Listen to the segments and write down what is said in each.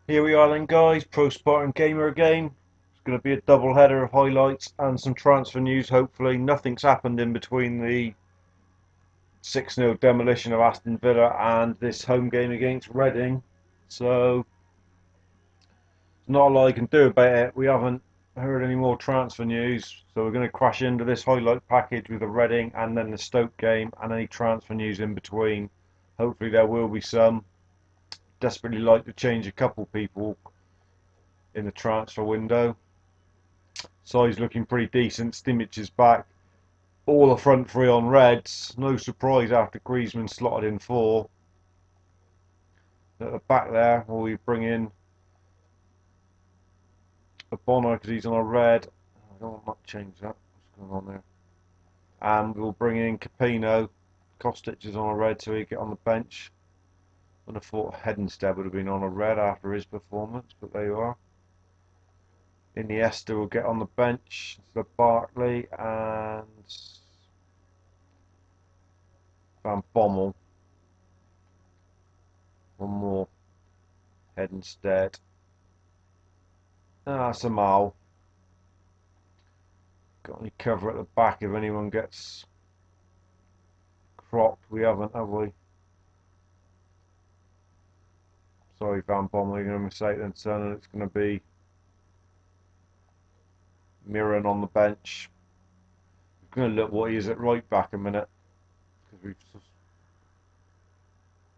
Here we are then guys, ProSpartanGamer again. It's going to be a double header of highlights and some transfer news hopefully. Nothing's happened in between the 6-0 demolition of Aston Villa and this home game against Reading. So, there's not a lot I can do about it. We haven't heard any more transfer news. So we're going to crash into this highlight package with the Reading and then the Stoke game and any transfer news in between. Hopefully there will be some. Desperately like to change a couple people in the transfer window. Size looking pretty decent. Stimmich is back. All the front three on reds. No surprise after Griezmann slotted in 4. At the back there, we bring in a Bonner because he's on a red. I don't want to change that. What's going on there? And we'll bring in Capino. Kostic is on a red, so he'll get on the bench. I'd have thought Hedenstead would have been on a red after his performance, but there you are. Iniesta will get on the bench. So Barkley and Van Bommel. One more. Hedenstead. Samal. Got any cover at the back if anyone gets cropped? We haven't, have we? Sorry, Van Bommel, you're going to mistake then, son, and it's going to be Mirren on the bench. We're going to look what he is at right back a minute.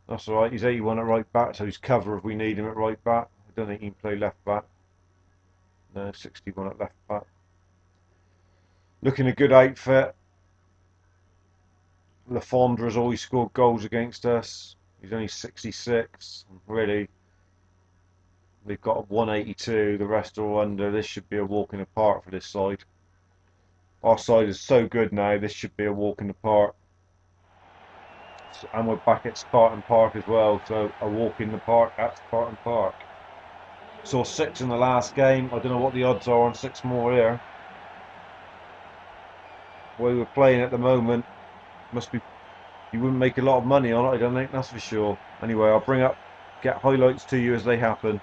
That's alright, he's 81 at right back, so he's cover if we need him at right back. I don't think he can play left back. No, 61 at left back. Looking a good outfit. Lafondra has always scored goals against us. He's only 66. Really, they've got a 182. The rest are all under. This should be a walk in the park for this side. Our side is so good now. This should be a walk in the park. And we're back at Spartan Park as well. So a walk in the park at Spartan Park. Saw 6 in the last game. I don't know what the odds are on 6 more here. The way we're playing at the moment, must be. You wouldn't make a lot of money on it, I don't think, that's for sure. Anyway, I'll get highlights to you as they happen.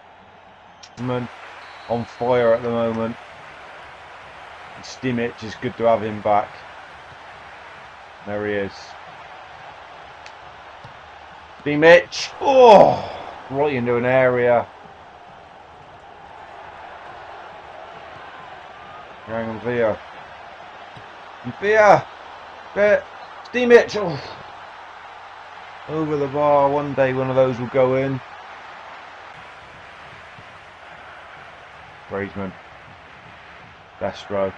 Man, on fire at the moment. Stimmich is good to have him back. There he is. Stimmich! Oh! Right into an area. Hang on, Via. Stimmich! Oh! Over the bar, one day one of those will go in. Griezmann. Destro.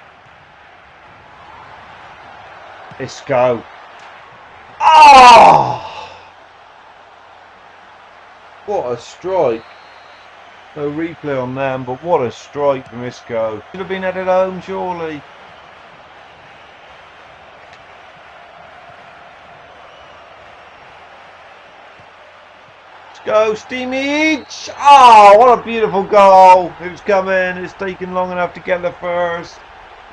Isco. Ah! What a strike. No replay on them, but what a strike from Isco. Should have been headed home, surely. Go, Stimmich! Ah, oh, what a beautiful goal. Who's coming? It's taken long enough to get the first.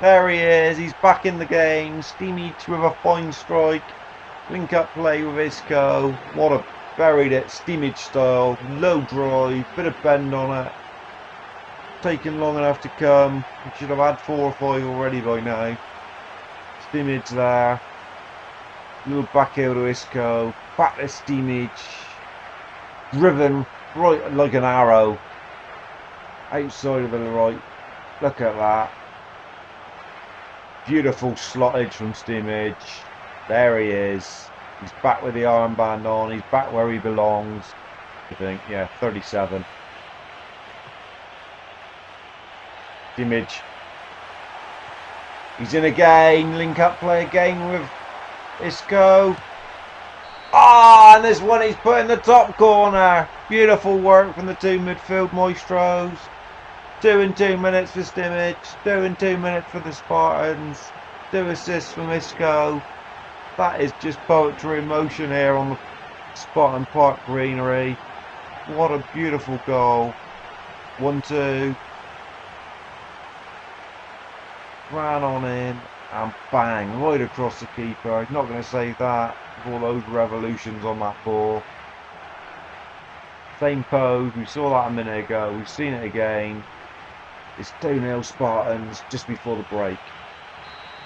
There he is. He's back in the game. Stimmich with a fine strike. Link up play with Isco. What a buried it. Stimmich style. Low drive. Bit of bend on it. Taken long enough to come. We should have had 4 or 5 already by now. Stimmich there. Little back heel to Isco. Back to Stimmich. Driven right like an arrow outside of the right. Look at that. Beautiful slottage from Stimmich. There he is. He's back with the armband on. He's back where he belongs. I think, yeah, 37. Stimmich. He's in again. Link up play again with Isco. Ah, and this one he's put in the top corner. Beautiful work from the 2 midfield maestros. 2 in 2 minutes for Stimmich. 2 in 2 minutes for the Spartans. 2 assists from Isco. That is just poetry in motion here on the Spartan Park greenery. What a beautiful goal. 1-2. Ran on in. And bang, right across the keeper. He's not going to save that with all those revolutions on that ball. Same pose, we saw that a minute ago, we've seen it again. It's 2-0 Spartans just before the break.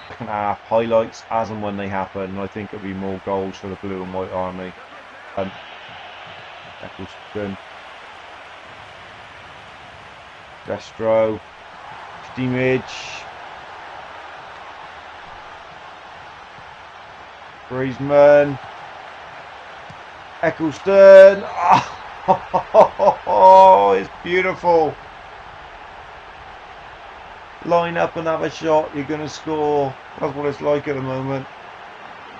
Second half, highlights as and when they happen. I think it'll be more goals for the blue and white army. Eccleston. Destro. Steamage. Griezmann. Eccleston. Oh, it's beautiful. Line up and have a shot, you're going to score. That's what it's like at the moment.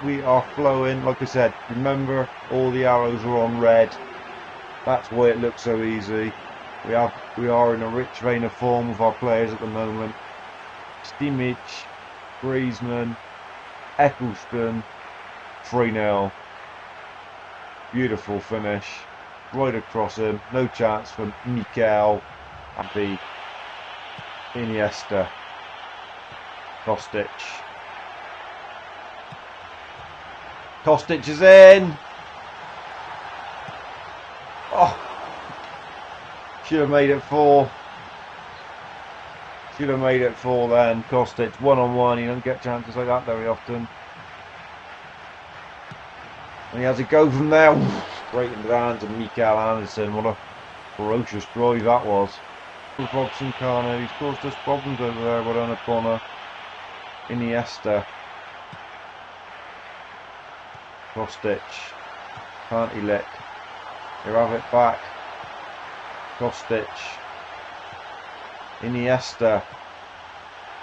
We are flowing. Like I said, remember, all the arrows are on red. That's why it looks so easy. We are in a rich vein of form with our players at the moment. Steamage, Griezmann, Eccleston, 3-0. Beautiful finish. Right across him. No chance for Mikel and the Iniesta. Kostic. Kostic is in. Oh, should have made it 4. Should have made it 4 then. Kostic, 1-on-1. You don't get chances like that very often. And he has a go from there. Straight into the hands of Mikel Anderson. What a ferocious drive that was. Robson Carno, he's caused us problems over there. Well done, Bonner. Iniesta. Kostic. Panty lick. Here, have it back. Kostic. Iniesta.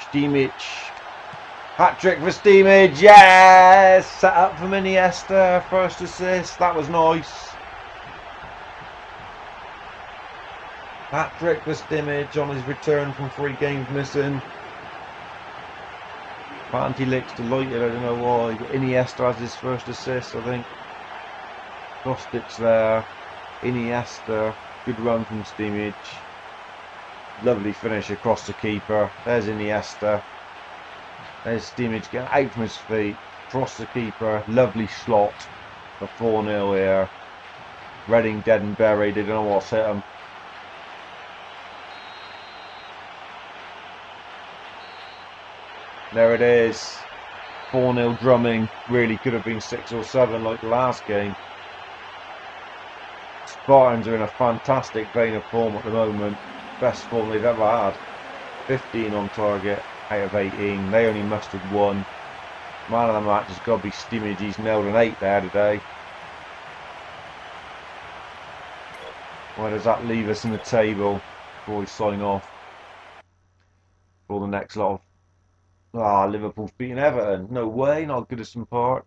Steamage. Hat-trick for Steamage. Yes! Set up from Iniesta. First assist. That was nice. Hat-trick for Steamage on his return from 3 games missing. Panty lick's delighted, I don't know why. But Iniesta has his first assist, I think. Kostic there. Iniesta. Good run from Steamage. Lovely finish across the keeper. There's Iniesta. There's Steamage getting out from his feet. Across the keeper. Lovely slot for 4-0 here. Reading dead and buried. They don't know what's hit them. There it is. 4-0 drumming. Really could have been 6 or 7 like the last game. Spartans are in a fantastic vein of form at the moment. Best form they've ever had. 15 on target out of 18. They only mustered 1. Man of the match has got to be Steamage. He's nailed an 8 there today. Where does that leave us in the table before we sign off? For the next lot of Liverpool's beating Everton. No way, not Goodison Park.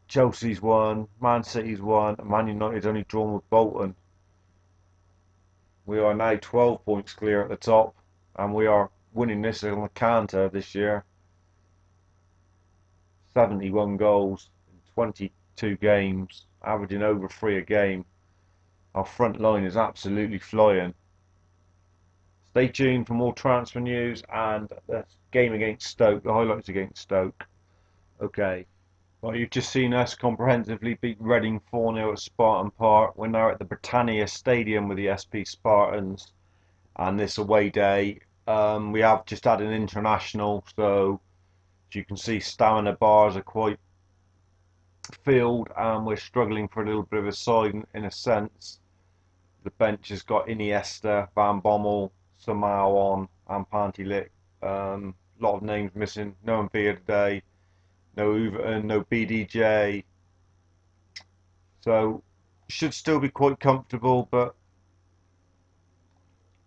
Chelsea's won, Man City's won, and Man United's only drawn with Bolton. We are now 12 points clear at the top, and we are winning this on the counter this year. 71 goals in 22 games, averaging over 3 a game. Our front line is absolutely flying. Stay tuned for more transfer news and the game against Stoke, the highlights against Stoke. Okay, well, you've just seen us comprehensively beat Reading 4-0 at Spartan Park. We're now at the Britannia Stadium with the SP Spartans, and this away day. We have just had an international, so as you can see, stamina bars are quite filled, and we're struggling for a little bit of a side in a sense. The bench has got Iniesta, Van Bommel, Samao on, and Panty lick. A lot of names missing. No Mbia today. No Uverton, no BDJ. So should still be quite comfortable, but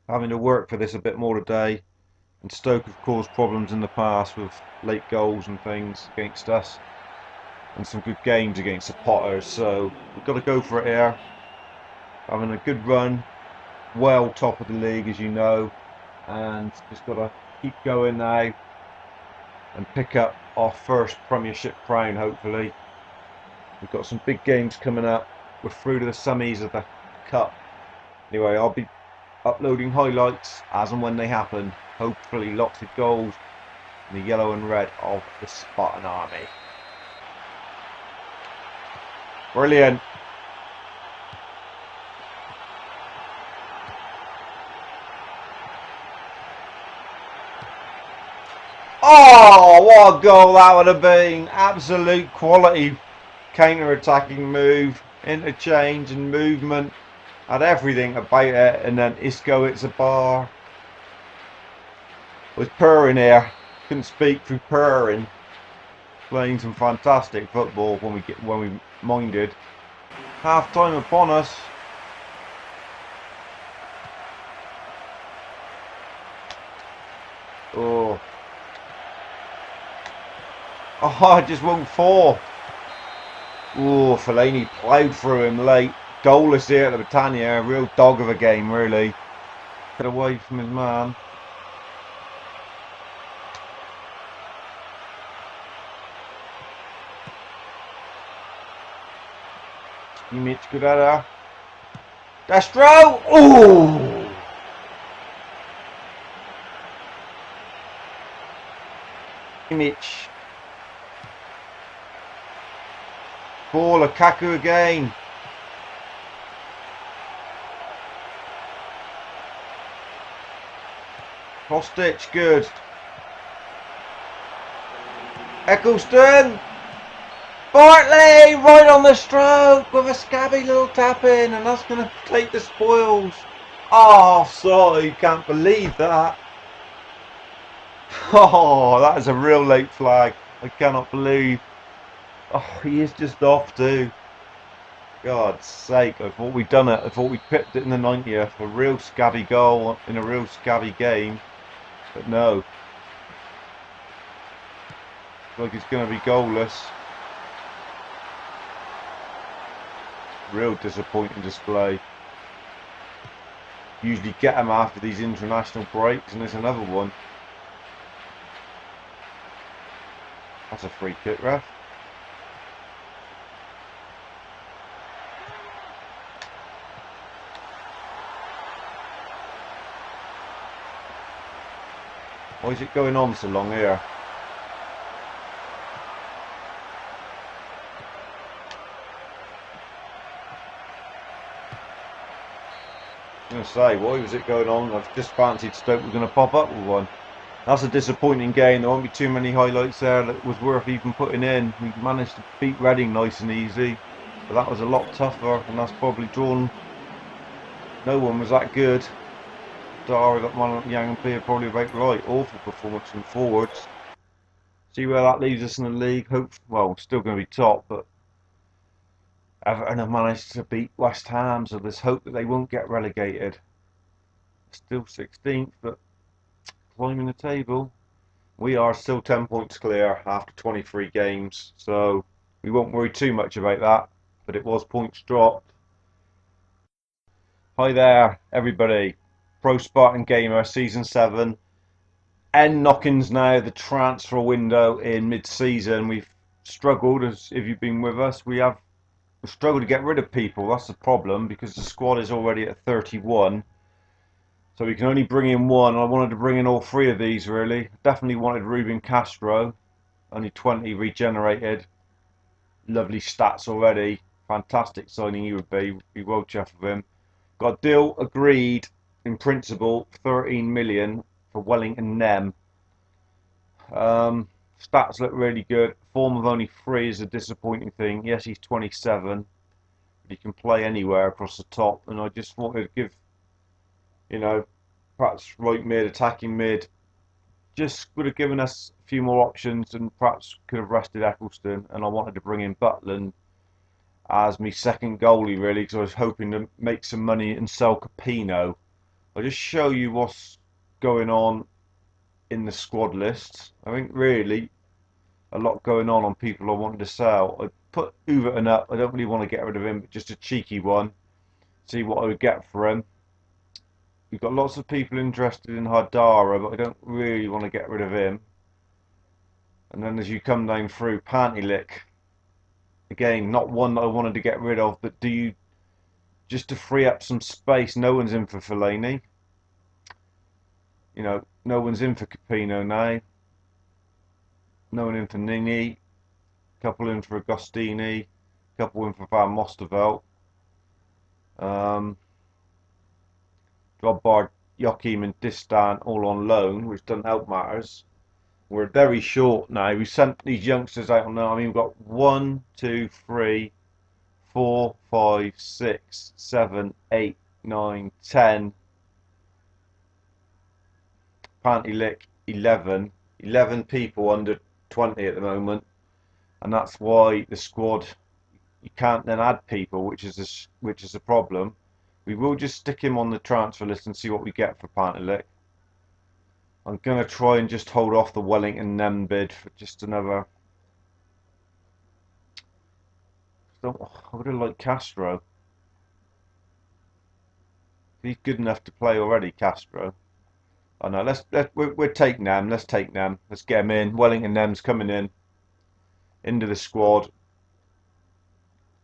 having to work for this a bit more today. And Stoke have caused problems in the past with late goals and things against us, and some good games against the Potters. So we've got to go for it here. Having a good run, well top of the league as you know, and just got to keep going now and pick up our first Premiership crown hopefully. We've got some big games coming up. We're through to the semis of the Cup. Anyway, I'll be uploading highlights as and when they happen. Hopefully lots of goals in the yellow and red of the Spartan army. Brilliant. Oh, what a goal that would have been. Absolute quality counter-attacking move, interchange and movement. Had everything about it, and then Isco hits a bar. Was purring here. Couldn't speak through purring. Playing some fantastic football when we minded. Half time upon us. Oh. Oh, I just won't fall. Oh, Fellaini ploughed through him late. Goalless here at the Britannia. A real dog of a game, really. Get away from his man. Image, good header. Destro! Oh! Image. Ball, Lukaku again. Kostic, good. Eccleston. Bartley, right on the stroke with a scabby little tap in, and that's going to take the spoils. Oh, sorry, can't believe that. Oh, that is a real late flag. I cannot believe. Oh, he is just off too. God's sake, I thought we'd done it. I thought we pipped it in the 90th. A real scabby goal in a real scabby game. But no. Like it's going to be goalless. Real disappointing display. Usually get them after these international breaks, and there's another one. That's a free kick, ref. Why is it going on so long here? I was going to say, why was it going on? I've just fancied Stoke were going to pop up with one. That's a disappointing game. There won't be too many highlights there that was worth even putting in. We managed to beat Reading nice and easy, but that was a lot tougher, and that's probably drawn. No one was that good. Dara, that one, Yang and P are probably about right. Awful performance from forwards. See where that leaves us in the league. Hope, well, still going to be top, but Everton have managed to beat West Ham, so there's hope that they won't get relegated. Still 16th, but climbing the table. We are still 10 points clear after 23 games, so we won't worry too much about that, but it was points dropped. Hi there, everybody. Pro Spartan Gamer Season 7. End knockings now, the transfer window in mid-season. We've struggled, as if you've been with us, we've struggled to get rid of people. That's the problem, because the squad is already at 31. So we can only bring in one. I wanted to bring in all three of these, really. Definitely wanted Ruben Castro. Only 20 regenerated. Lovely stats already. Fantastic signing he would be. Be well chuffed with him. Got a deal agreed in principle, 13 million for Wellington Nem. Stats look really good. Form of only 3 is a disappointing thing. Yes, he's 27. But he can play anywhere across the top. And I just wanted to give, you know, perhaps right mid, attacking mid. Just would have given us a few more options and perhaps could have rested Eccleston. And I wanted to bring in Butland as my second goalie, really, because I was hoping to make some money and sell Capino. I'll just show you what's going on in the squad list. I think really a lot going on people I wanted to sell. I put Overton up. I don't really want to get rid of him, but just a cheeky one. See what I would get for him. We've got lots of people interested in Hardara, but I don't really want to get rid of him. And then as you come down through, Pantylick. Again, not one that I wanted to get rid of, but do you, just to free up some space, no one's in for Fellaini. You know, no one's in for Capino now. No one in for Nini. Couple in for Agostini. Couple in for Van Mosterveld. Drobbar, Joachim and Distan all on loan, which doesn't help matters. We're very short now. We sent these youngsters out on now. I mean, we've got 1, 2, 3, 4, 5, 6, 7, 8, 9, 10. Apparently, lick 11 people under 20 at the moment, and that's why the squad, you can't then add people, which is a problem. We will just stick him on the transfer list and see what we get for Pantelic. I'm going to try and just hold off the Wellington Nem bid for just another. I would have liked Castro. He's good enough to play already, Castro. Oh no, we'll take Nem. Let's take Nem. Let's get him in. Wellington Nem's coming in into the squad.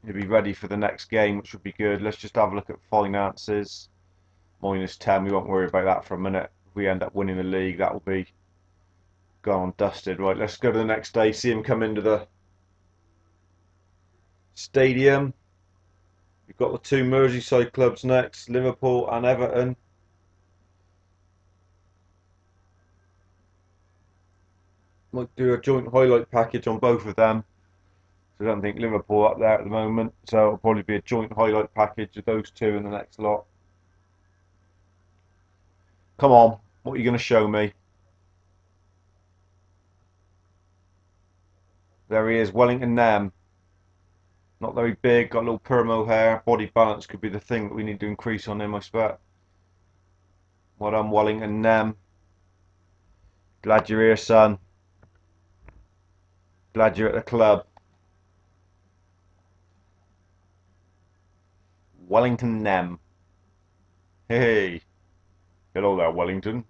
He'll be ready for the next game, which would be good. Let's just have a look at finances. -10. We won't worry about that for a minute. If we end up winning the league, that will be gone and dusted. Right, let's go to the next day. See him come into the stadium. We've got the two Merseyside clubs next, Liverpool and Everton. Might do a joint highlight package on both of them. So I don't think Liverpool up there at the moment. So it'll probably be a joint highlight package of those two in the next lot. Come on, what are you going to show me? There he is, Wellington Nem. Not very big, got a little permo hair. Body balance could be the thing that we need to increase on him, I expect. Well done, Wellington Nem. Glad you're here, son. Glad you're at the club. Wellington Nem. Hey. Hello there, Wellington.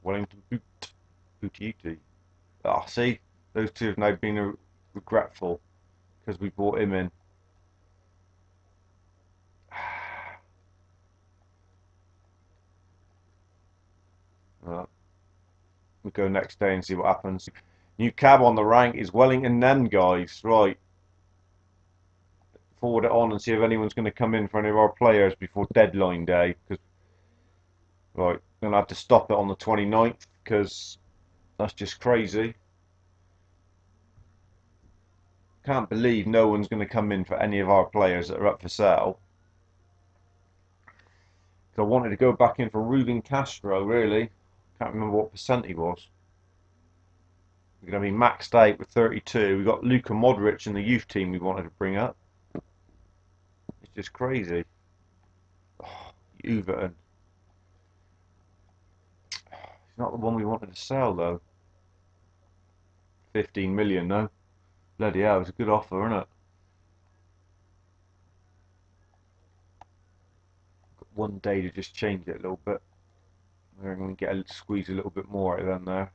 Wellington Boot. Booty. Ah, see? Those two have now been regretful because we brought him in. We'll go next day and see what happens. New cab on the rank is Wellington Nem, guys. Right. Forward it on and see if anyone's going to come in for any of our players before deadline day. Cause, right, going to have to stop it on the 29th because that's just crazy. Can't believe no one's going to come in for any of our players that are up for sale. I wanted to go back in for Ruben Castro, really. Can't remember what percent he was. We're going to be maxed out with 32. We've got Luka Modric in the youth team we wanted to bring up. It's just crazy. Oh, Everton. He's not the one we wanted to sell, though. 15 million, though. Bloody hell, it's a good offer, isn't it? Got one day to just change it a little bit. We're going to squeeze a little bit more out of them there.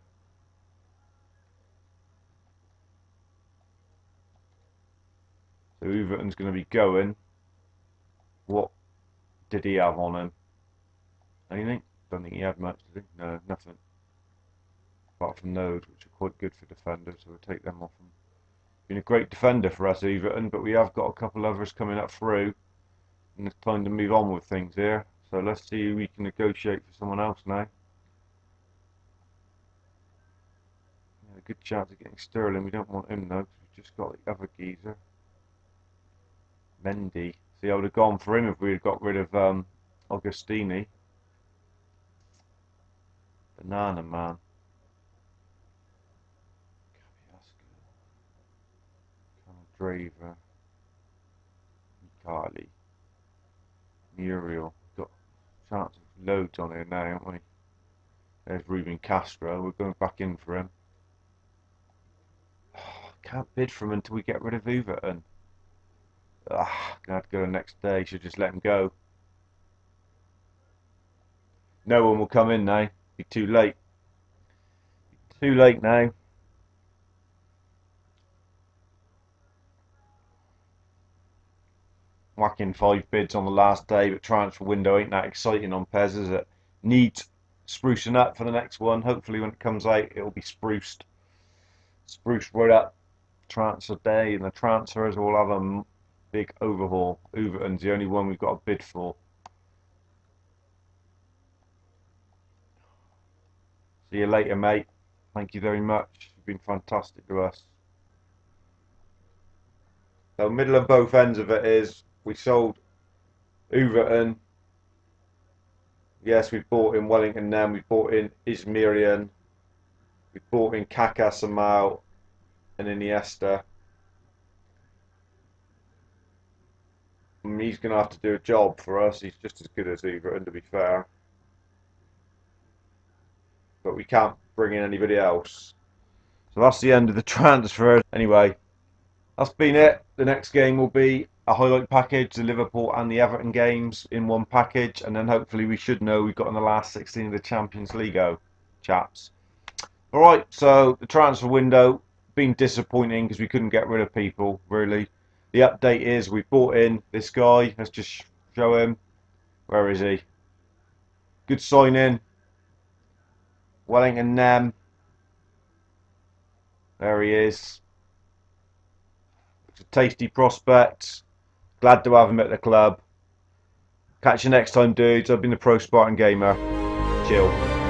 So Everton's going to be going. What did he have on him? Anything? Don't think he had much, did he? No, nothing. Apart from those, which are quite good for defenders, so we'll take them off him. Been a great defender for us, Everton, but we have got a couple others coming up through. And it's time to move on with things here. So let's see who we can negotiate for someone else now. Yeah, a good chance of getting Sterling. We don't want him though, because we've just got the other geezer. Mendy. See, I would have gone for him if we had got rid of Augustini. Banana man. Draver. Mikali. Muriel. Got chance of loads on here now, haven't we? There's Ruben Castro. We're going back in for him. Can't bid for him until we get rid of Everton. Gonna have to go the next day. Should just let him go. No one will come in now. Be too late. Too late now. Whacking 5 bids on the last day, but transfer window ain't that exciting on PES, is it? Needs sprucing up for the next one. Hopefully when it comes out, it'll be spruced right up. Transfer day, and the transfers will have a big overhaul. Everton's the only one we've got a bid for. See you later, mate. Thank you very much. You've been fantastic to us. The middle of both ends of it is we sold Overton. Yes, we bought in Wellington then, we bought in Izmirian, we bought in Kaká, Samal and Iniesta. I mean, he's going to have to do a job for us. He's just as good as Overton, to be fair. But we can't bring in anybody else. So that's the end of the transfer. Anyway, that's been it. The next game will be a highlight package, the Liverpool and the Everton games in one package, and then hopefully we should know we've got in the last 16 of the Champions League, chaps. Alright, so the transfer window been disappointing because we couldn't get rid of people, really. The update is we brought in this guy. Let's just show him. Where is he? Good signing. Wellington Nem. There he is. It's a tasty prospect. Glad to have him at the club. Catch you next time, dudes. I've been the Pro Spartan Gamer. Chill.